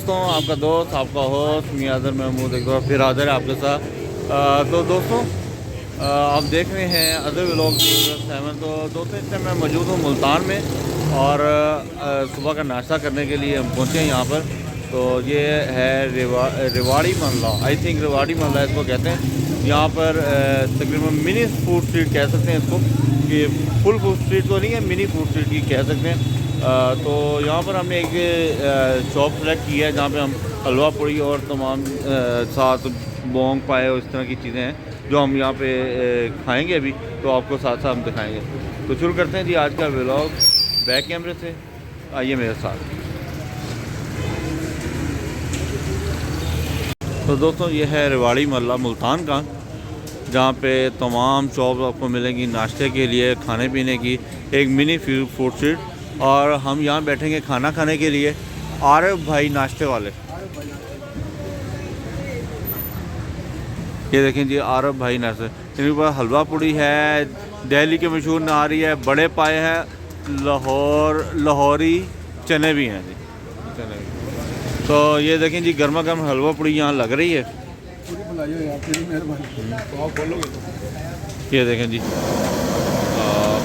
दोस्तों, आपका दोस्त, आपका होस्ट मियाज़र महमूद एक बार फिर हाजिर है आपके साथ। तो दोस्तों, आप देख रहे हैं अदर व्लॉग 7। तो दोस्तों, इस टाइम मैं मौजूद हूँ मुल्तान में और सुबह का नाश्ता करने के लिए हम पहुँचे हैं यहाँ पर। तो ये है रेवाड़ी महल्ला, आई थिंक रेवाड़ी महल्ला इसको कहते हैं। यहाँ पर तकरीबन मिनी फूड स्ट्रीट कह सकते हैं इसको, कि फुल फूड स्ट्रीट तो नहीं है, मिनी फूड स्ट्रीट ही कह सकते हैं। तो यहाँ पर हमने एक शॉप सेलेक्ट की है जहाँ पे हम हलवा पूड़ी और तमाम साथ बोंग पाए और इस तरह की चीज़ें हैं जो हम यहाँ पे खाएंगे अभी। तो आपको साथ साथ हम दिखाएंगे। तो शुरू करते हैं जी आज का व्लॉग बैक कैमरे से, आइए मेरे साथ। तो दोस्तों, ये है रेवाड़ी महल्ला मुल्तान का, जहाँ पे तमाम शॉप आपको मिलेंगी नाश्ते के लिए, खाने पीने की, एक मिनी फूड स्ट्रीट। और हम यहाँ बैठेंगे खाना खाने के लिए। आरिफ भाई नाश्ते वाले, ये देखें जी, आरिफ भाई नाश्ते। इनके पास हलवा पूड़ी है, दिल्ली के मशहूर नारी है, बड़े पाए हैं, लाहौरी चने भी हैं जी, चने। तो ये देखें जी, गर्मा गर्म हलवा पूड़ी यहाँ लग रही है। ये देखें जी,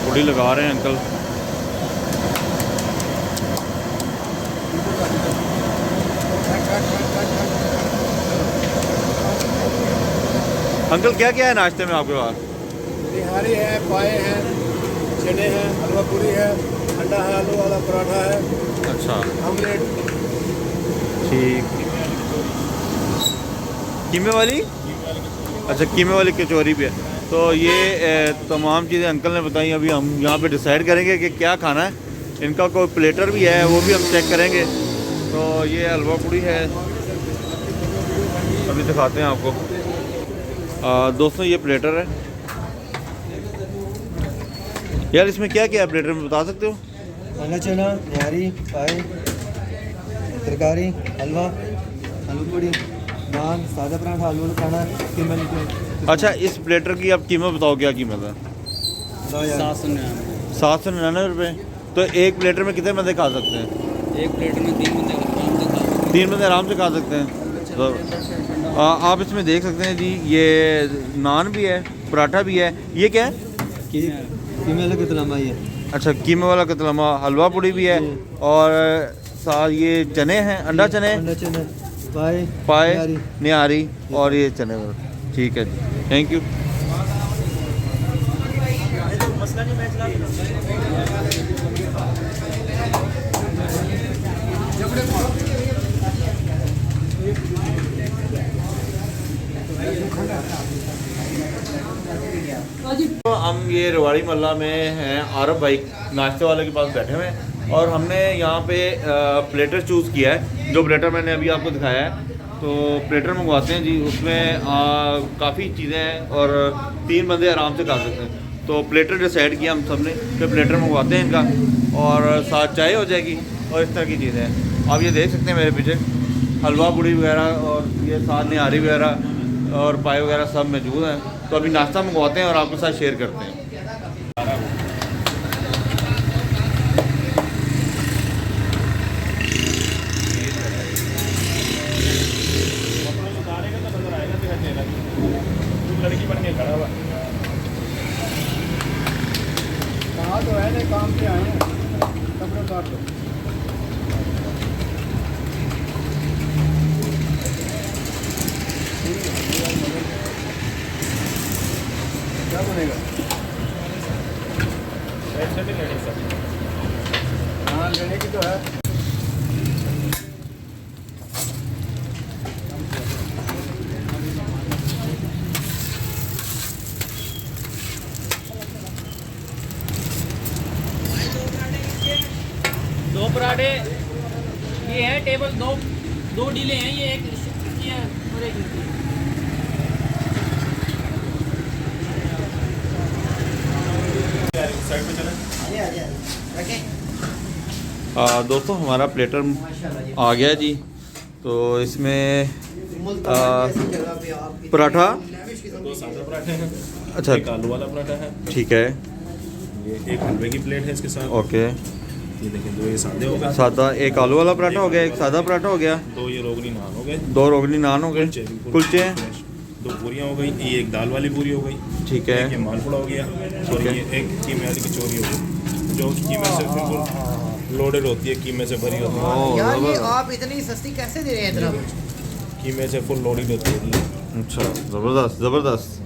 पूड़ी लगा रहे हैं अंकल। अंकल क्या क्या है नाश्ते में आपके पास? निहारी है, पाए हैं, चने हैं, हलवा पूरी है, अंडा है, आलू वाला पराठा है। अच्छा, ऑमलेट। ठीक। कीमे वाली? अच्छा, कीमे वाली कचौरी भी है। तो ये तमाम चीज़ें अंकल ने बताई। अभी हम यहाँ पे डिसाइड करेंगे कि क्या खाना है। इनका कोई प्लेटर भी है, वो भी हम चेक करेंगे। तो ये हलवा पूड़ी है, अभी दिखाते हैं आपको। दोस्तों, ये प्लेटर है यार। इसमें क्या क्या है प्लेटर में, बता सकते हो? अंडा, चना, निहारी, पाए, तरकारी, हलवा, आलू पूड़ी, नान, सादा पराठा, आलू वाला खाना, कीमत। अच्छा, इस प्लेटर की आप कीमत बताओ, क्या कीमत है? 799 रुपये। तो एक प्लेटर में कितने बंदे खा सकते हैं? एक प्लेट में 3 बंदे आराम से खा सकते हैं। 3 बंदे आराम से खा सकते हैं। तो आप इसमें देख सकते हैं जी, ये नान भी है, पराठा भी है। ये क्या है? कीमे वाला कतलामा ये। अच्छा, कीमे वाला कतलामा, हलवा पूड़ी भी है और साथ ये चने हैं, अंडा चने, अंडा, चना, पाए, निहारी और ये चने वाला। ठीक है जी, थैंक यू। तो हम ये रेवाड़ी महल्ला में हैं, आरिफ भाई नाश्ते वाले के पास बैठे हुए हैं और हमने यहाँ पे प्लेटर चूज़ किया है। जो प्लेटर मैंने अभी आपको दिखाया है, तो प्लेटर मंगवाते हैं जी। उसमें काफ़ी चीज़ें हैं और 3 बंदे आराम से खा सकते हैं। तो प्लेटर डिसाइड किया हम सब ने कि प्लेटर मंगवाते हैं इनका, और साथ चाय हो जाएगी और इस तरह की चीज़ें हैं। आप ये देख सकते हैं मेरे पीछे, हलवा पूड़ी वगैरह और ये साथ निहारी वगैरह और पाए वगैरह सब मौजूद हैं। तो अभी नाश्ता मंगवाते हैं और आपके साथ शेयर करते हैं। लड़की बन के खड़ा हुआ कहाँ तो है, नहीं काम पे आए हैं, कपड़े काट दो। क्या बनेगा? ऐसे भी लेने सब। हाँ, लेने की तो है। दो पराठे ये है, टेबल दो डीले हैं, ये एक ये है और एक साइड में चले। दोस्तों, हमारा प्लेटर आ गया जी। तो इसमें पराठा, 2 सादा पराठे हैं, अच्छा, एक आलू वाला पराठा है, ठीक है, ये एक हलवे की प्लेट है इसके साथ, ओके, ये देखें 2 ये सादे हो गए, सादा एक आलू वाला पराठा हो गया, एक सादा पराठा हो गया, 2 ये रोगनी नान हो गए, 2 रोगनी नान हो गए, कुलचे हैं, 2 पूरियाँ हो गई, ये एक दाल वाली पूरी हो गई, ठीक है, एक ये मालपुड़ा हो गया, और है। ये एक कीमे वाली कचौरी हो गई जो कीमे से बिल्कुल लोडेड होती है, कीमे से भरी होती है, ओह, यार ये जबरदस्त। आप इतनी सस्ती कैसे दे रहे हैं इतना? कीमे से फुल लोडेड होती है जी। अच्छा, ज़बरदस्त ज़बरदस्त।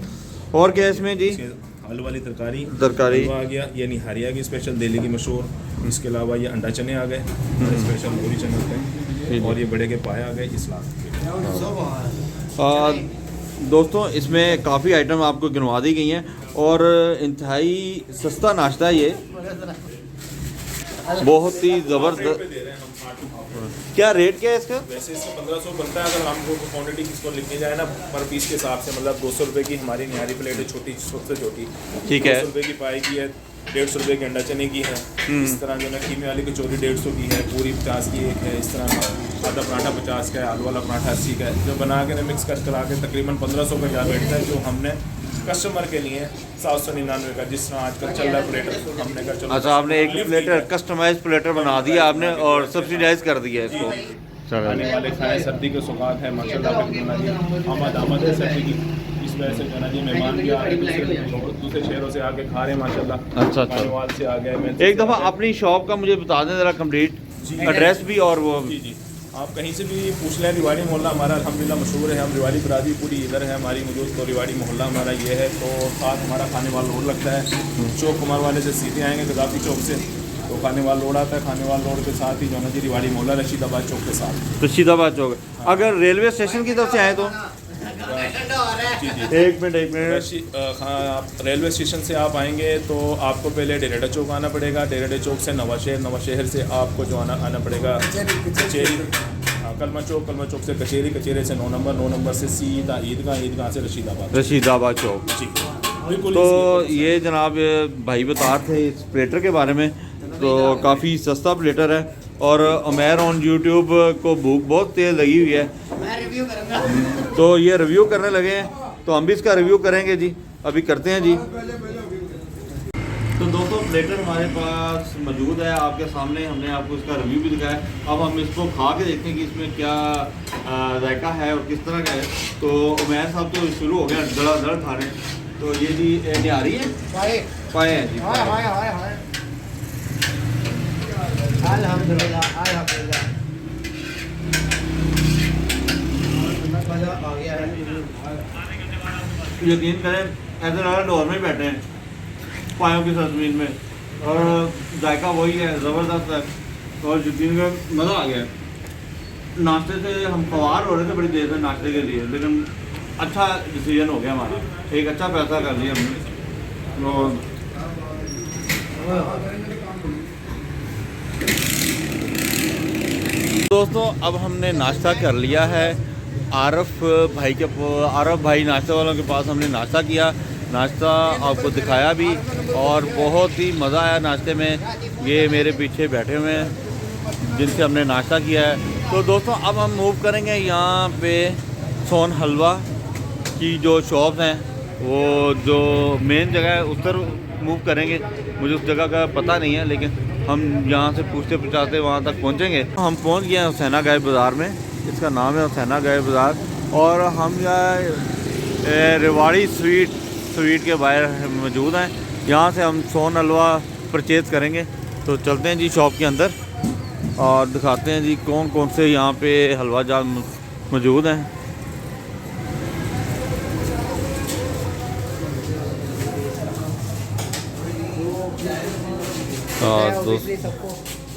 और क्या है इसमें जी? इसके आलू वाली तरकारी तरकारी आ गया, ये निहारिया की स्पेशल दिल्ली की मशहूर, इसके अलावा ये अंडा चने आ गए, स्पेशल पूरी चने होते हैं, और ये बड़े के पाए आ गए, इस्लाम दोस्तों इसमें काफ़ी आइटम आपको गिनवा दी गई हैं और इंतहाई सस्ता नाश्ता है ये, बहुत ही ज़बरदस्त। क्या रेट क्या है इसका? वैसे इसका 1500 बनता है, अगर हमको क्वांटिटी इसको लिखी जाए ना पर पीस के हिसाब से, मतलब 200 रुपये की हमारी निहारी प्लेट है, छोटी सबसे छोटी, ठीक है। 200 रुपये की पाई की है, 150 रुपये की अंडा चने की है, इस तरह जो है कीमे वाली कचौरी 150 की है, पूरी 50 की एक है, इस तरह सादा पराठा 50 का है, आलू वाला पराठा 80 का है, जो बना के मिक्स कर करा के तकरीबन 1500 का जा बैठता है, जो हमने कस्टमर के लिए 799 का, जिस तरह आजकल चल रहा है प्लेटर, हमने कहा चलो। अच्छा, आपने एक प्लेटर कस्टमाइज प्लेटर बना दिया आपने और सब्सिडाइज कर दिया इसको। खाने वाले खाएं, सर्दी के सौगात है माशाल्लाह, आमद है सर्दी की, इस वजह से जो ना जी मेहमान भी आ रहे हैं दूसरे शहरों से आके खा रहे हैं माशाल्लाह। अच्छा। कानवाल से आ गए। एक दफ़ा अपनी शॉप का मुझे बता दें ज़रा कंप्लीट एड्रेस भी, और वो जी आप कहीं से भी पूछ लें, रिवाड़ी मोहल्ला हमारा अल्हम्दुलिल्लाह मशहूर है, हम रिवाड़ी बरादरी पूरी इधर है हमारी मौजूद, तो रिवाड़ी मोहल्ला हमारा ये है, तो साथ हमारा खाने वाला रोड लगता है, चौक कुमार वाले से सीधे आएंगे गद्दाफी चौक से, तो खाने वाला रोड आता है, खाने वाला रोड के साथ ही जो है जी रिवाड़ी मोहल्ला रशीदाबाद चौक के साथ। रशीदाबाद चौक। अगर रेलवे स्टेशन की तरफ से आए तो जी एक मिनट आप रेलवे स्टेशन से आप आएंगे तो आपको पहले डेरेडा चौक आना पड़ेगा, डेरेडा चौक से नवा शहर से आपको जो आना पड़ेगा कचेरी, कलमा चौक से कचेरी, कचेरी से 9 नंबर से सीधा ईदगाह से रशीदाबाद चौक। जी बिल्कुल। तो ये जनाब भाई बता रहे थे इस प्लेटर के बारे में, तो काफ़ी सस्ता प्लेटर है और उमैर ऑन यूट्यूब को भूख बहुत तेज़ लगी हुई है, मैं रिव्यू करूंगा। तो ये रिव्यू करने लगे हैं, तो हम भी इसका रिव्यू करेंगे जी, अभी करते हैं जी। तो दोस्तों प्लेटर हमारे पास मौजूद है आपके सामने, हमने आपको इसका रिव्यू भी दिखाया, अब हम इसको खा के देखते हैं कि इसमें क्या जायका है और किस तरह का है। तो उमैर साहब तो शुरू हो गया धड़ाधड़ खाने, तो ये जी निहारी है, पाए हैं जी, अल्हम्दुलिल्लाह अल्हम्दुलिल्लाह मज़ा आ गया है। यकीन करें ऐसे लगा डोर में बैठे हैं पायों की सरजमीन में, और जायका वही है, ज़बरदस्त है, और यकीन करें मज़ा आ गया। नाश्ते से हम ख्वार हो रहे थे बड़ी देर से नाश्ते के लिए, लेकिन अच्छा डिसीजन हो गया हमारा, एक अच्छा पैसा कर लिया हमने। और दोस्तों अब हमने नाश्ता कर लिया है, आरफ भाई नाश्ते वालों के पास हमने नाश्ता किया, नाश्ता आपको दिखाया भी और बहुत ही मज़ा आया नाश्ते में। ये मेरे पीछे बैठे हुए हैं जिनसे हमने नाश्ता किया है। तो दोस्तों अब हम मूव करेंगे यहाँ पे सोन हलवा की जो शॉप हैं, वो जो मेन जगह है उस तरफ मूव करेंगे, मुझे उस जगह का पता नहीं है, लेकिन हम यहाँ से पूछते पूछाते वहाँ तक पहुँचेंगे। हम पहुँच गए हैं हुसैना गाय बाज़ार में, इसका नाम है हुसैना गाय बाज़ार, और हम यहाँ रेवाड़ी स्वीट के बाहर मौजूद हैं। यहाँ से हम सोन हलवा परचेज़ करेंगे, तो चलते हैं जी शॉप के अंदर और दिखाते हैं जी कौन कौन से यहाँ पे हलवा जात मौजूद हैं। सबको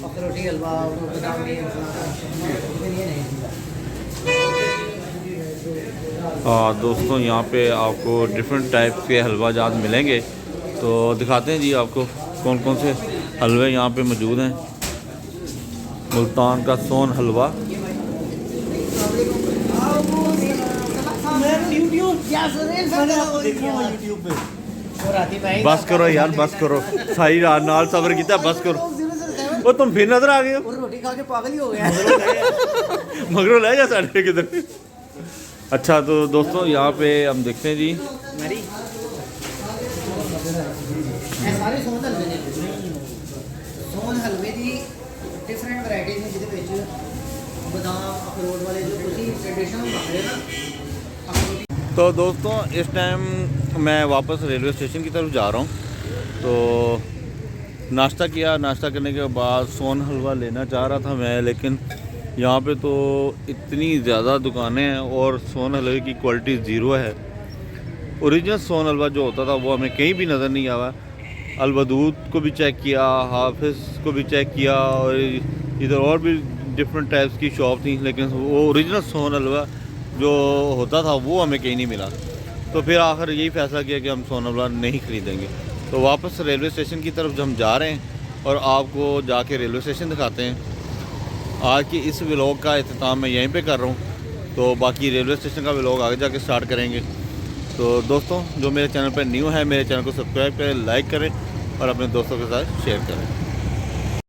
अखरोटी हलवा बादामी दोस्तों यहाँ पे आपको डिफरेंट टाइप के हलवा जात मिलेंगे, तो दिखाते हैं जी आपको कौन कौन से हलवे यहाँ पे मौजूद हैं। मुल्तान का सोन हलवा, बस करो यार बस करो, सारी रात नाल सबर किया, बस करो। वो तुम फिर नजर आ गए हो, रोटी खा के पागल ही हो गया मगरों ले जा साढ़े किधर। अच्छा तो दोस्तों यहाँ पे हम देखते हैं जी, सारे सोन हलवे दी ਪੈਕੇਜ ਨੇ ਜਿਹਦੇ ਵਿੱਚ ਬਦਾਮ ਅਖਰੋਟ ਵਾਲੇ ਜੋ ਤੁਸੀਂ ਟ੍ਰੈਡੀਸ਼ਨਲ ਖਾ ਰਹੇ ਨਾ ਅਖਰੋਟ तो दोस्तों इस टाइम मैं वापस रेलवे स्टेशन की तरफ जा रहा हूँ। तो नाश्ता किया, नाश्ता करने के बाद सोन हलवा लेना चाह रहा था मैं, लेकिन यहाँ पे तो इतनी ज़्यादा दुकानें हैं और सोन हलवे की क्वालिटी ज़ीरो है। ओरिजिनल सोन हलवा जो होता था वो हमें कहीं भी नज़र नहीं आया। अलवदूद को भी चेक किया, हाफिज़ को भी चेक किया और इधर और भी डिफरेंट टाइप्स की शॉप थी, लेकिन वो ओरिजिनल सोन हलवा जो होता था वो हमें कहीं नहीं मिला। तो फिर आखिर यही फ़ैसला किया कि हम सोन हलवा नहीं ख़रीदेंगे। तो वापस रेलवे स्टेशन की तरफ हम जा रहे हैं और आपको जाके रेलवे स्टेशन दिखाते हैं। आज की इस व्लॉग का इख्तिताम मैं यहीं पे कर रहा हूँ, तो बाकी रेलवे स्टेशन का व्लॉग आगे जाके स्टार्ट करेंगे। तो दोस्तों जो मेरे चैनल पर न्यू है, मेरे चैनल को सब्सक्राइब करें, लाइक करें और अपने दोस्तों के साथ शेयर करें।